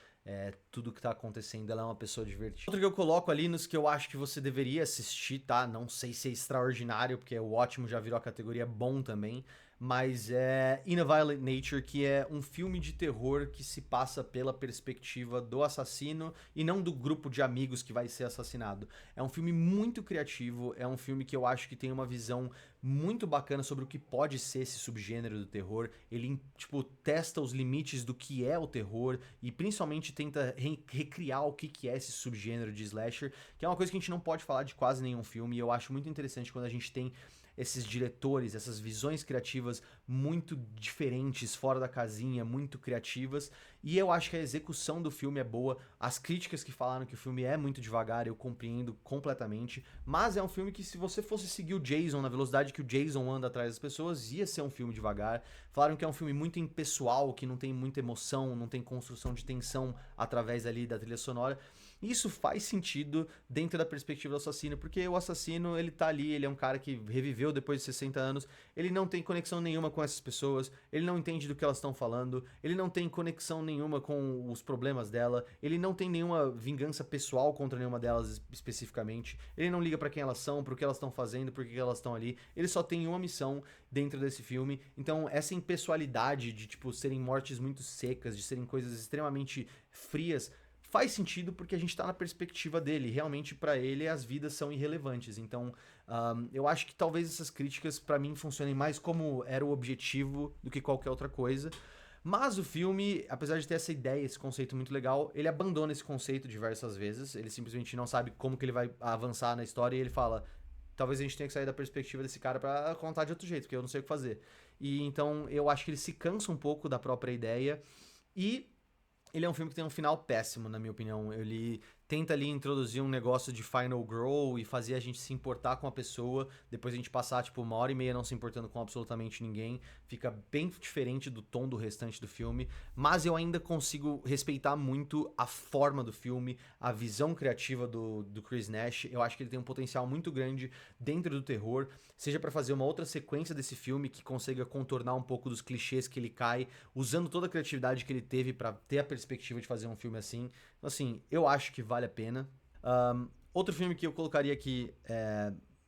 tudo que tá acontecendo. Ela é uma pessoa divertida. Outro que eu coloco ali nos que eu acho que você deveria assistir, tá? Não sei se é extraordinário, porque o ótimo já virou a categoria bom também, mas é In a Violent Nature, que é um filme de terror que se passa pela perspectiva do assassino e não do grupo de amigos que vai ser assassinado. É um filme muito criativo, é um filme que eu acho que tem uma visão muito bacana sobre o que pode ser esse subgênero do terror. Ele, tipo, testa os limites do que é o terror e principalmente tenta recriar o que é esse subgênero de slasher, que é uma coisa que a gente não pode falar de quase nenhum filme, e eu acho muito interessante quando a gente tem esses diretores, essas visões criativas muito diferentes, fora da casinha, muito criativas, e eu acho que a execução do filme é boa. As críticas que falaram que o filme é muito devagar, eu compreendo completamente, mas é um filme que, se você fosse seguir o Jason na velocidade que o Jason anda atrás das pessoas, ia ser um filme devagar. Falaram que é um filme muito impessoal, que não tem muita emoção, não tem construção de tensão através ali da trilha sonora. Isso faz sentido dentro da perspectiva do assassino, porque o assassino, ele tá ali, ele é um cara que reviveu depois de 60 anos, ele não tem conexão nenhuma com essas pessoas, ele não entende do que elas estão falando, ele não tem conexão nenhuma com os problemas dela, ele não tem nenhuma vingança pessoal contra nenhuma delas especificamente, ele não liga pra quem elas são, pro que elas estão fazendo, por que elas estão ali, ele só tem uma missão dentro desse filme. Então essa impessoalidade de, tipo, serem mortes muito secas, de serem coisas extremamente frias, faz sentido porque a gente tá na perspectiva dele. Realmente, pra ele, as vidas são irrelevantes. Então, eu acho que talvez essas críticas, pra mim, funcionem mais como era o objetivo do que qualquer outra coisa. Mas o filme, apesar de ter essa ideia, esse conceito muito legal, ele abandona esse conceito diversas vezes. Ele simplesmente não sabe como que ele vai avançar na história, e ele fala: talvez a gente tenha que sair da perspectiva desse cara pra contar de outro jeito, porque eu não sei o que fazer. E então eu acho que ele se cansa um pouco da própria ideia, e ele é um filme que tem um final péssimo, na minha opinião. Ele tenta ali introduzir um negócio de final grow e fazer a gente se importar com a pessoa, depois a gente passar, tipo, 1h30 não se importando com absolutamente ninguém. Fica bem diferente do tom do restante do filme, mas eu ainda consigo respeitar muito a forma do filme, a visão criativa do Chris Nash. Eu acho que ele tem um potencial muito grande dentro do terror, seja pra fazer uma outra sequência desse filme que consiga contornar um pouco dos clichês que ele cai, usando toda a criatividade que ele teve pra ter a perspectiva de fazer um filme assim. Então, assim, eu acho que vale a pena. Outro filme que eu colocaria aqui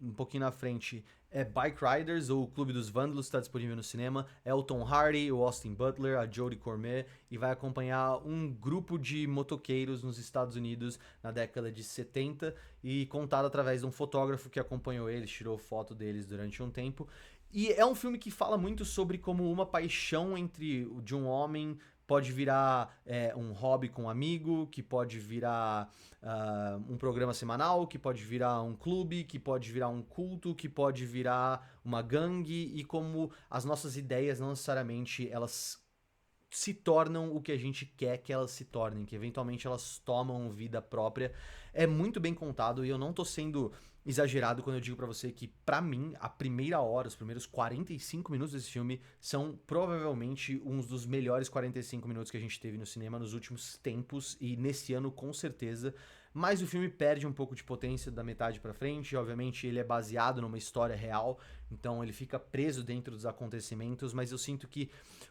um pouquinho na frente é Bike Riders, ou o Clube dos Vândalos, está disponível no cinema. É o Tom Hardy, o Austin Butler, a Jodie Comer, e vai acompanhar um grupo de motoqueiros nos Estados Unidos na década de 70 e contado através de um fotógrafo que acompanhou eles, tirou foto deles durante um tempo. E é um filme que fala muito sobre como uma paixão de um homem pode virar um hobby com um amigo, que pode virar um programa semanal, que pode virar um clube, que pode virar um culto, que pode virar uma gangue, e como as nossas ideias não necessariamente elas se tornam o que a gente quer que elas se tornem, que eventualmente elas tomam vida própria. É muito bem contado, e eu não tô sendo exagerado quando eu digo pra você que, pra mim, a primeira hora, os primeiros 45 minutos desse filme são provavelmente uns dos melhores 45 minutos que a gente teve no cinema nos últimos tempos, e nesse ano com certeza. Mas o filme perde um pouco de potência da metade pra frente. Obviamente ele é baseado numa história real, então ele fica preso dentro dos acontecimentos, mas eu sinto que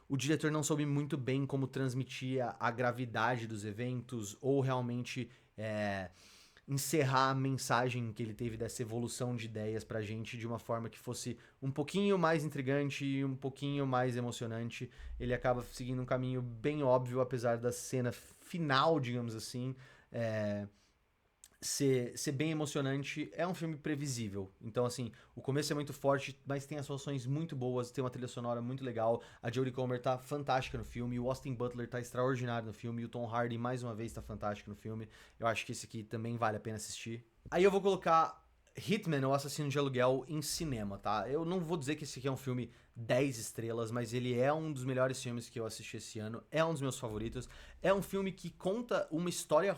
o diretor não soube muito bem como transmitir a gravidade dos eventos, ou realmente encerrar a mensagem que ele teve dessa evolução de ideias pra gente de uma forma que fosse um pouquinho mais intrigante e um pouquinho mais emocionante. Ele acaba seguindo um caminho bem óbvio, apesar da cena final, digamos assim, ser bem emocionante. É um filme previsível. Então, assim, o começo é muito forte, mas tem atuações muito boas, tem uma trilha sonora muito legal. A Jodie Comer tá fantástica no filme, o Austin Butler tá extraordinário no filme, e o Tom Hardy, mais uma vez, tá fantástico no filme. Eu acho que esse aqui também vale a pena assistir. Aí eu vou colocar Hitman, o Assassino de Aluguel, em cinema, tá? Eu não vou dizer que esse aqui é um filme 10 estrelas, mas ele é um dos melhores filmes que eu assisti esse ano, é um dos meus favoritos. É um filme que conta uma história,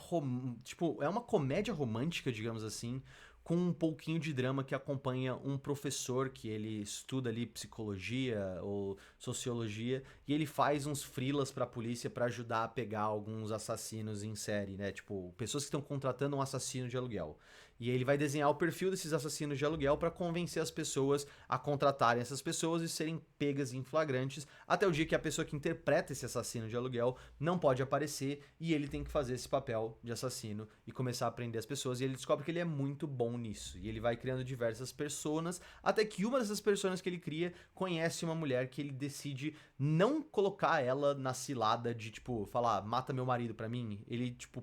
tipo, é uma comédia romântica, digamos assim, com um pouquinho de drama, que acompanha um professor que ele estuda ali psicologia ou sociologia, e ele faz uns freelas pra polícia pra ajudar a pegar alguns assassinos em série, né? Tipo, pessoas que estão contratando um assassino de aluguel. E ele vai desenhar o perfil desses assassinos de aluguel para convencer as pessoas a contratarem essas pessoas e serem pegas em flagrantes, até o dia que a pessoa que interpreta esse assassino de aluguel não pode aparecer, e ele tem que fazer esse papel de assassino e começar a prender as pessoas. E ele descobre que ele é muito bom nisso, e ele vai criando diversas personas, até que uma dessas personas que ele cria conhece uma mulher que ele decide não colocar ela na cilada de, tipo, falar, mata meu marido pra mim. Ele, tipo,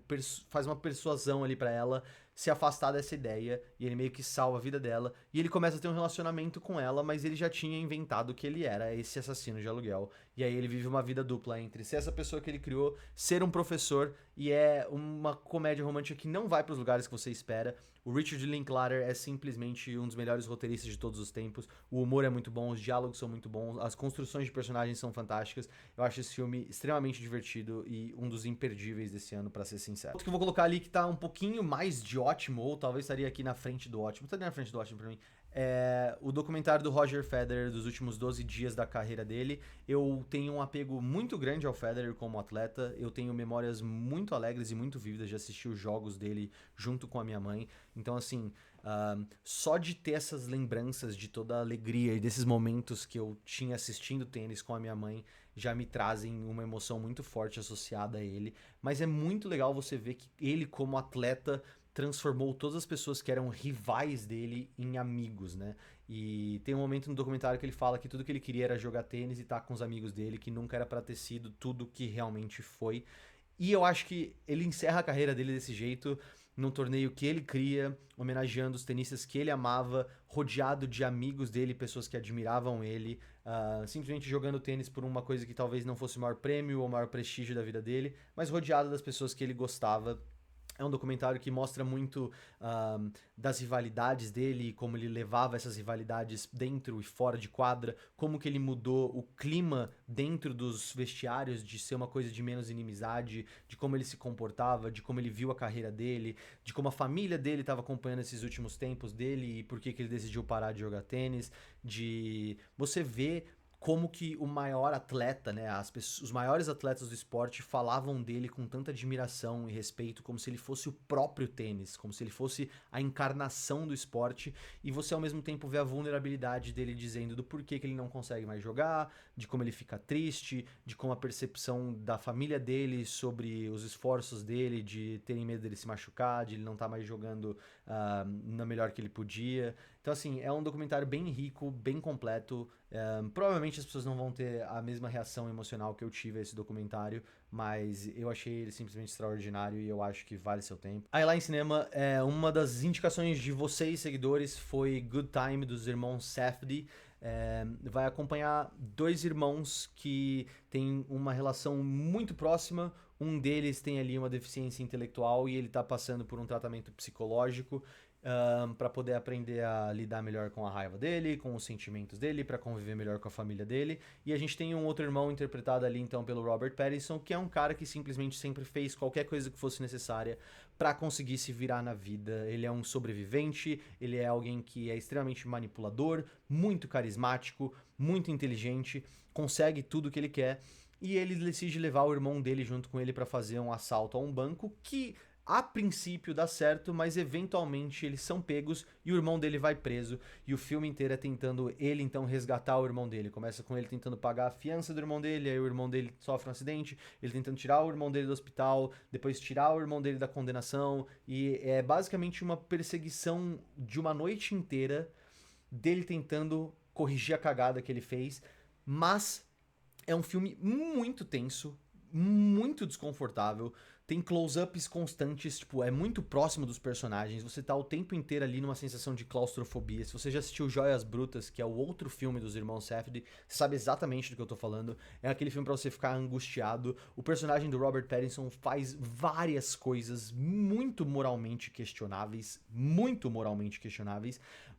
faz uma persuasão ali pra ela se afastar dessa ideia, e ele meio que salva a vida dela, e ele começa a ter um relacionamento com ela, mas ele já tinha inventado que ele era esse assassino de aluguel. E aí ele vive uma vida dupla entre ser essa pessoa que ele criou, ser um professor, e é uma comédia romântica que não vai para os lugares que você espera. O Richard Linklater é simplesmente um dos melhores roteiristas de todos os tempos. O humor é muito bom, os diálogos são muito bons, as construções de personagens são fantásticas. Eu acho esse filme extremamente divertido e um dos imperdíveis desse ano, pra ser sincero. Outro que eu vou colocar ali que tá um pouquinho mais de ótimo, ou talvez estaria aqui na frente do ótimo, estaria na frente do ótimo pra mim, é o documentário do Roger Federer dos últimos 12 dias da carreira dele. Eu tenho um apego muito grande ao Federer como atleta, eu tenho memórias muito alegres e muito vívidas de assistir os jogos dele junto com a minha mãe. Então, assim, só de ter essas lembranças de toda a alegria e desses momentos que eu tinha assistindo tênis com a minha mãe já me trazem uma emoção muito forte associada a ele. Mas é muito legal você ver que ele, como atleta, transformou todas as pessoas que eram rivais dele em amigos, né? E tem um momento no documentário que ele fala que tudo que ele queria era jogar tênis e estar com os amigos dele, que nunca era pra ter sido tudo que realmente foi. E eu acho que ele encerra a carreira dele desse jeito, num torneio que ele cria, homenageando os tenistas que ele amava, rodeado de amigos dele, pessoas que admiravam ele, simplesmente jogando tênis por uma coisa que talvez não fosse o maior prêmio ou o maior prestígio da vida dele, mas rodeado das pessoas que ele gostava. É um documentário que mostra muito das rivalidades dele, como ele levava essas rivalidades dentro e fora de quadra, como que ele mudou o clima dentro dos vestiários de ser uma coisa de menos inimizade, de como ele se comportava, de como ele viu a carreira dele, de como a família dele estava acompanhando esses últimos tempos dele e por que que ele decidiu parar de jogar tênis, de você ver como que o maior atleta, né, os maiores atletas do esporte falavam dele com tanta admiração e respeito, como se ele fosse o próprio tênis, como se ele fosse a encarnação do esporte, e você ao mesmo tempo vê a vulnerabilidade dele dizendo do porquê que ele não consegue mais jogar, de como ele fica triste, de como a percepção da família dele sobre os esforços dele, de terem medo dele se machucar, de ele não estar mais jogando na melhor que ele podia. Então, assim, é um documentário bem rico, bem completo. Provavelmente as pessoas não vão ter a mesma reação emocional que eu tive a esse documentário, mas eu achei ele simplesmente extraordinário e eu acho que vale seu tempo. Aí lá em cinema, uma das indicações de vocês, seguidores, foi Good Time, dos irmãos Safdie. Vai acompanhar dois irmãos que têm uma relação muito próxima. Um deles tem ali uma deficiência intelectual e ele tá passando por um tratamento psicológico para poder aprender a lidar melhor com a raiva dele, com os sentimentos dele, para conviver melhor com a família dele. E a gente tem um outro irmão interpretado ali então pelo Robert Pattinson, que é um cara que simplesmente sempre fez qualquer coisa que fosse necessária para conseguir se virar na vida. Ele é um sobrevivente, ele é alguém que é extremamente manipulador, muito carismático, muito inteligente, consegue tudo o que ele quer. E ele decide levar o irmão dele junto com ele para fazer um assalto a um banco que a princípio dá certo, mas eventualmente eles são pegos e o irmão dele vai preso. E o filme inteiro é tentando ele então resgatar o irmão dele. Começa com ele tentando pagar a fiança do irmão dele, aí o irmão dele sofre um acidente, ele tentando tirar o irmão dele do hospital, depois tirar o irmão dele da condenação. E é basicamente uma perseguição de uma noite inteira dele tentando corrigir a cagada que ele fez, mas é um filme muito tenso, muito desconfortável, tem close-ups constantes, tipo, é muito próximo dos personagens, você tá o tempo inteiro ali numa sensação de claustrofobia. Se você já assistiu Joias Brutas, que é o outro filme dos irmãos Safdie, você sabe exatamente do que eu tô falando. É aquele filme pra você ficar angustiado. O personagem do Robert Pattinson faz várias coisas muito moralmente questionáveis,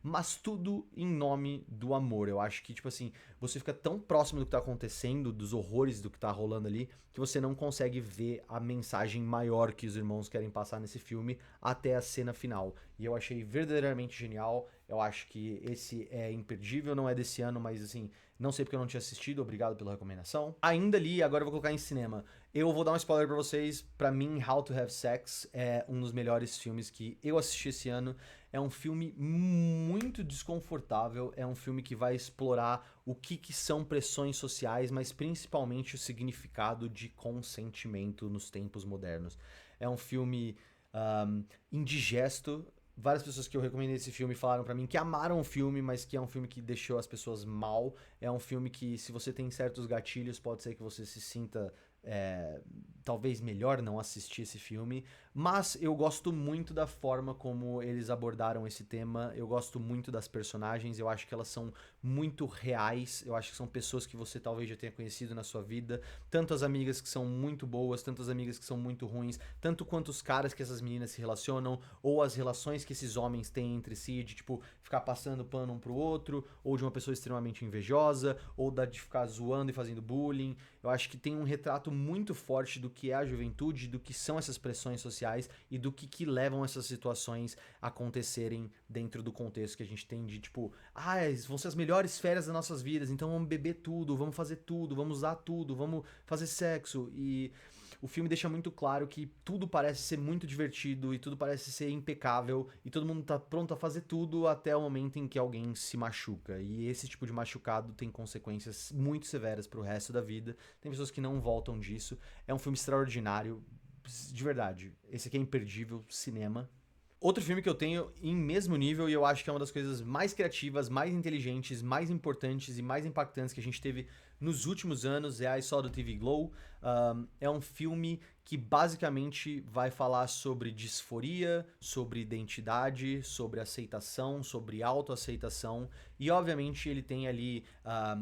mas tudo em nome do amor. Eu acho que, tipo assim, você fica tão próximo do que tá acontecendo, dos horrores do que tá rolando ali, que você não consegue ver a mensagem maior que os irmãos querem passar nesse filme até a cena final. E eu achei verdadeiramente genial. Eu acho que esse é imperdível, não é desse ano, mas assim, não sei porque eu não tinha assistido, obrigado pela recomendação. Ainda ali, agora eu vou colocar em cinema. Eu vou dar um spoiler pra vocês. Pra mim, How to Have Sex é um dos melhores filmes que eu assisti esse ano. É um filme muito desconfortável, é um filme que vai explorar o que são pressões sociais, mas principalmente o significado de consentimento nos tempos modernos. É um filme indigesto. Várias pessoas que eu recomendei esse filme falaram pra mim que amaram o filme, mas que é um filme que deixou as pessoas mal. É um filme que, se você tem certos gatilhos, pode ser que você se sinta talvez melhor não assistir esse filme, mas eu gosto muito da forma como eles abordaram esse tema. Eu gosto muito das personagens, eu acho que elas são muito reais, eu acho que são pessoas que você talvez já tenha conhecido na sua vida, tanto as amigas que são muito boas, tanto as amigas que são muito ruins, tanto quanto os caras que essas meninas se relacionam, ou as relações que esses homens têm entre si, de tipo, ficar passando pano um pro outro, ou de uma pessoa extremamente invejosa, ou de ficar zoando e fazendo bullying. Eu acho que tem um retrato muito forte do que é a juventude, do que são essas pressões sociais e do que levam essas situações a acontecerem dentro do contexto que a gente tem de tipo, vão ser as melhores férias das nossas vidas, então vamos beber tudo, vamos fazer tudo, vamos usar tudo, vamos fazer sexo. E o filme deixa muito claro que tudo parece ser muito divertido e tudo parece ser impecável e todo mundo tá pronto a fazer tudo até o momento em que alguém se machuca. E esse tipo de machucado tem consequências muito severas pro resto da vida. Tem pessoas que não voltam disso. É um filme extraordinário, de verdade. Esse aqui é imperdível, cinema. Outro filme que eu tenho em mesmo nível, e eu acho que é uma das coisas mais criativas, mais inteligentes, mais importantes e mais impactantes que a gente teve nos últimos anos, é I Saw the TV Glow. É um filme que basicamente vai falar sobre disforia, sobre identidade, sobre aceitação, sobre autoaceitação. E obviamente ele tem ali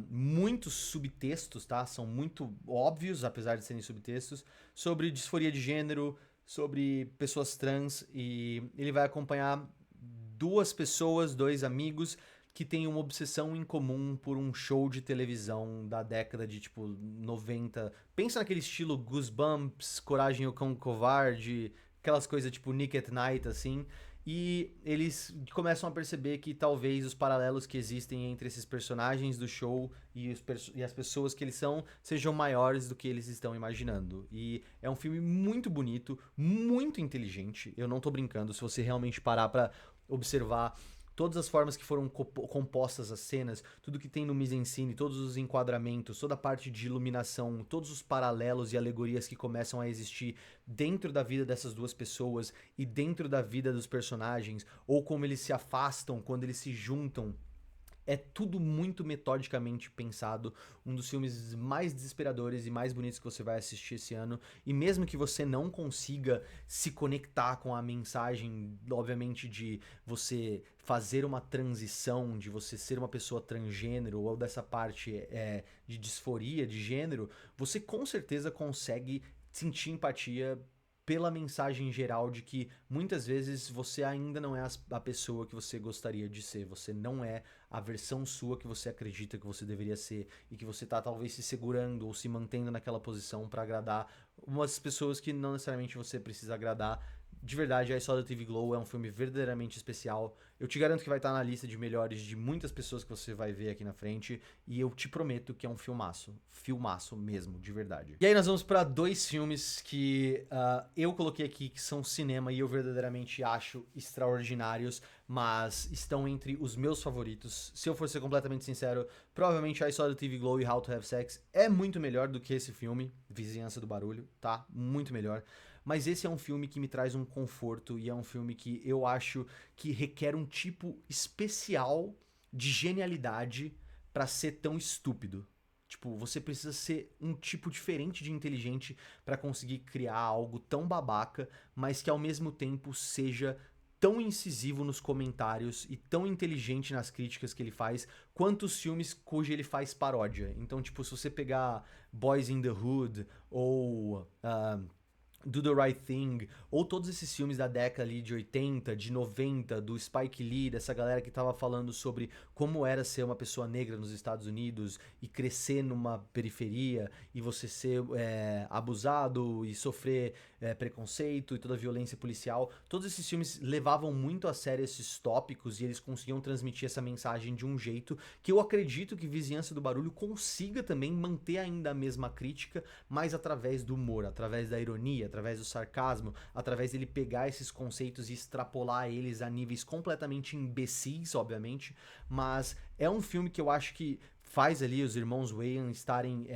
muitos subtextos, tá? São muito óbvios, apesar de serem subtextos, sobre disforia de gênero, sobre pessoas trans, e ele vai acompanhar duas pessoas, dois amigos que têm uma obsessão em comum por um show de televisão da década de tipo 90. Pensa naquele estilo Goosebumps, Coragem o Cão Covarde, aquelas coisas tipo Nick at Night assim. E eles começam a perceber que talvez os paralelos que existem entre esses personagens do show e as pessoas que eles são sejam maiores do que eles estão imaginando. E é um filme muito bonito, muito inteligente. Eu não tô brincando, se você realmente parar pra observar todas as formas que foram compostas as cenas, tudo que tem no mise-en-scène, todos os enquadramentos, toda a parte de iluminação, todos os paralelos e alegorias que começam a existir dentro da vida dessas duas pessoas e dentro da vida dos personagens, ou como eles se afastam quando eles se juntam. É tudo muito metodicamente pensado, um dos filmes mais desesperadores e mais bonitos que você vai assistir esse ano. E mesmo que você não consiga se conectar com a mensagem, obviamente, de você fazer uma transição, de você ser uma pessoa transgênero ou dessa parte de disforia de gênero, você com certeza consegue sentir empatia pela mensagem geral de que muitas vezes você ainda não é a pessoa que você gostaria de ser, você não é a versão sua que você acredita que você deveria ser e que você tá talvez se segurando ou se mantendo naquela posição pra agradar umas pessoas que não necessariamente você precisa agradar. De verdade, I Saw the TV Glow é um filme verdadeiramente especial. Eu te garanto que vai estar na lista de melhores de muitas pessoas que você vai ver aqui na frente. E eu te prometo que é um filmaço. Filmaço mesmo, de verdade. E aí nós vamos para dois filmes que eu coloquei aqui, que são cinema e eu verdadeiramente acho extraordinários, mas estão entre os meus favoritos. Se eu for ser completamente sincero, provavelmente I Saw the TV Glow e How to Have Sex é muito melhor do que esse filme, Vizinhança do Barulho, tá? Muito melhor. Mas esse é um filme que me traz um conforto e é um filme que eu acho que requer um tipo especial de genialidade pra ser tão estúpido. Tipo, você precisa ser um tipo diferente de inteligente pra conseguir criar algo tão babaca, mas que ao mesmo tempo seja tão incisivo nos comentários e tão inteligente nas críticas que ele faz, quanto os filmes cujo ele faz paródia. Então, tipo, se você pegar Boys in the Hood ou Do the Right Thing, ou todos esses filmes da década ali de 80, de 90, do Spike Lee, dessa galera que tava falando sobre como era ser uma pessoa negra nos Estados Unidos e crescer numa periferia e você ser abusado e sofrer preconceito e toda a violência policial. Todos esses filmes levavam muito a sério esses tópicos e eles conseguiam transmitir essa mensagem de um jeito que eu acredito que Vizinhança do Barulho consiga também manter ainda a mesma crítica, mas através do humor, através da ironia, através do sarcasmo, através dele pegar esses conceitos e extrapolar eles a níveis completamente imbecis, obviamente, mas é um filme que eu acho que faz ali os irmãos Wayans estarem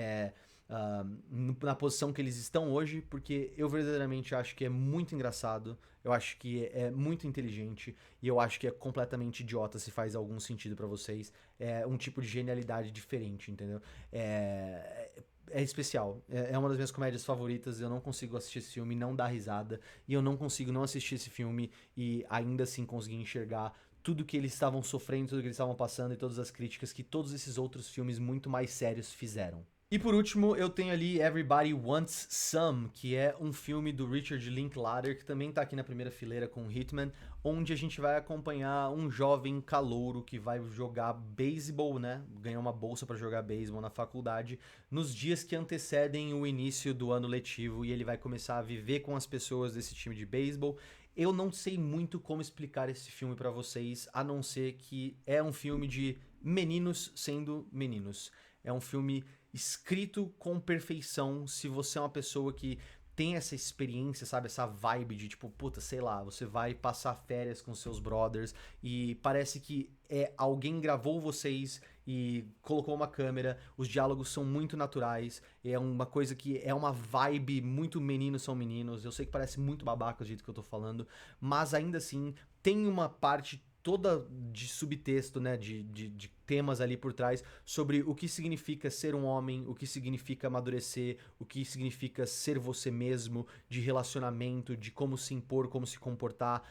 na posição que eles estão hoje, porque eu verdadeiramente acho que é muito engraçado, eu acho que é muito inteligente e eu acho que é completamente idiota se faz algum sentido pra vocês. É um tipo de genialidade diferente, entendeu? É especial. É uma das minhas comédias favoritas. Eu não consigo assistir esse filme e não dar risada. E eu não consigo não assistir esse filme e ainda assim conseguir enxergar tudo que eles estavam sofrendo, tudo que eles estavam passando e todas as críticas que todos esses outros filmes muito mais sérios fizeram. E por último, eu tenho ali Everybody Wants Some, que é um filme do Richard Linklater, que também tá aqui na primeira fileira com Hitman, onde a gente vai acompanhar um jovem calouro que vai jogar beisebol, né? Ganhar uma bolsa pra jogar beisebol na faculdade, nos dias que antecedem o início do ano letivo, e ele vai começar a viver com as pessoas desse time de beisebol. Eu não sei muito como explicar esse filme pra vocês, a não ser que é um filme de meninos sendo meninos. É um filme escrito com perfeição. Se você é uma pessoa que tem essa experiência, sabe, essa vibe de tipo, puta, sei lá, você vai passar férias com seus brothers e parece que alguém gravou vocês e colocou uma câmera, os diálogos são muito naturais, é uma coisa que é uma vibe muito meninos são meninos. Eu sei que parece muito babaca o jeito que eu tô falando, mas ainda assim tem uma parte toda de subtexto, né, de temas ali por trás sobre o que significa ser um homem, o que significa amadurecer, o que significa ser você mesmo, de relacionamento, de como se impor, como se comportar,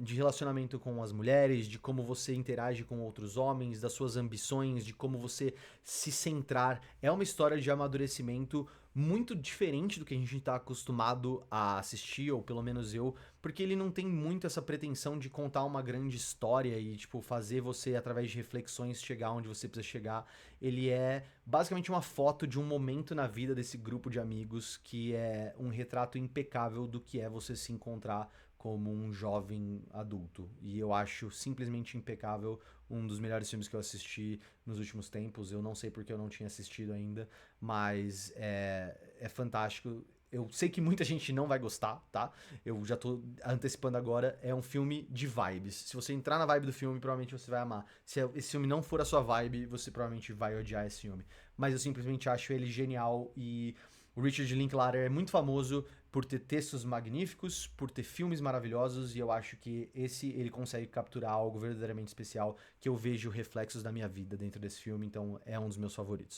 de relacionamento com as mulheres, de como você interage com outros homens, das suas ambições, de como você se centrar. É uma história de amadurecimento muito diferente do que a gente tá acostumado a assistir, ou pelo menos eu, porque ele não tem muito essa pretensão de contar uma grande história e, tipo, fazer você, através de reflexões, chegar onde você precisa chegar. Ele é basicamente uma foto de um momento na vida desse grupo de amigos que é um retrato impecável do que é você se encontrar como um jovem adulto. E eu acho simplesmente impecável, um dos melhores filmes que eu assisti nos últimos tempos. Eu não sei porque eu não tinha assistido ainda, mas é fantástico. Eu sei que muita gente não vai gostar, tá? Eu já tô antecipando agora. É um filme de vibes. Se você entrar na vibe do filme, provavelmente você vai amar. Se esse filme não for a sua vibe, você provavelmente vai odiar esse filme. Mas eu simplesmente acho ele genial e o Richard Linklater é muito famoso por ter textos magníficos, por ter filmes maravilhosos e eu acho que esse ele consegue capturar algo verdadeiramente especial que eu vejo reflexos da minha vida dentro desse filme, então é um dos meus favoritos.